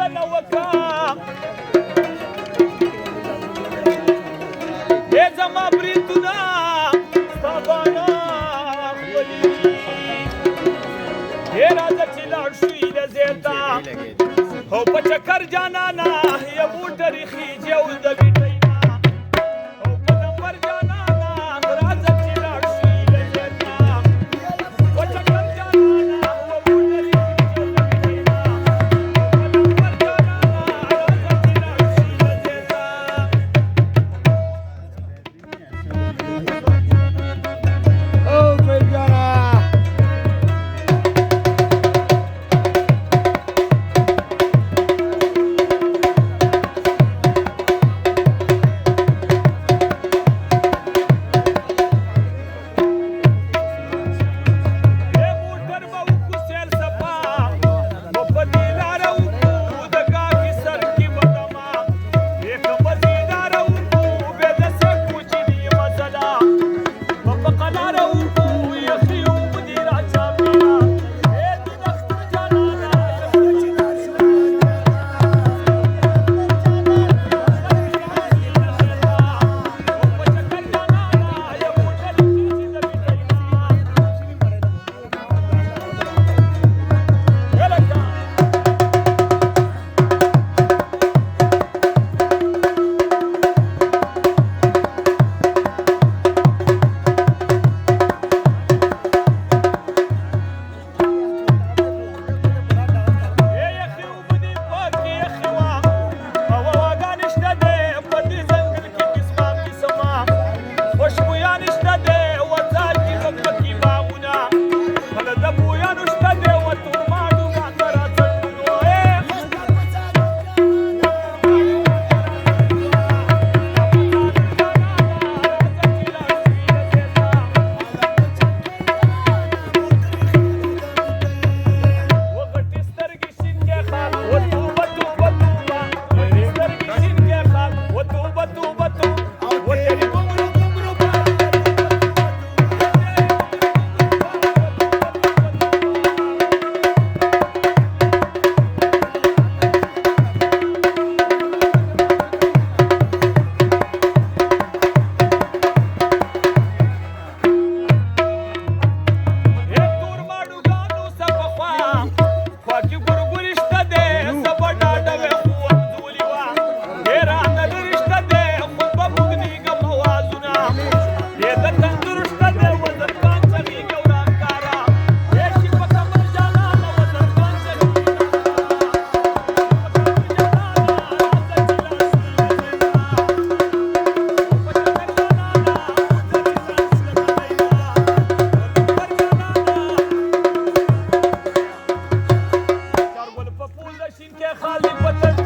پوښتنه وکړه ای زما بریتونه ستا باڼه ښکلي ای راځه چې لاړ شو ایلهزی ته او په چکر جانانه یو موټر خیجي او د بیټۍ نه او په نمبر جانانه راځه چې لاړ شو ایلهزی ته په چکر جانانه یو موټر خیجي او د بیټۍ نه او په نمبر جانانه راځه چې لاړ شو ایلهزی ته او بیجانه Sin que jale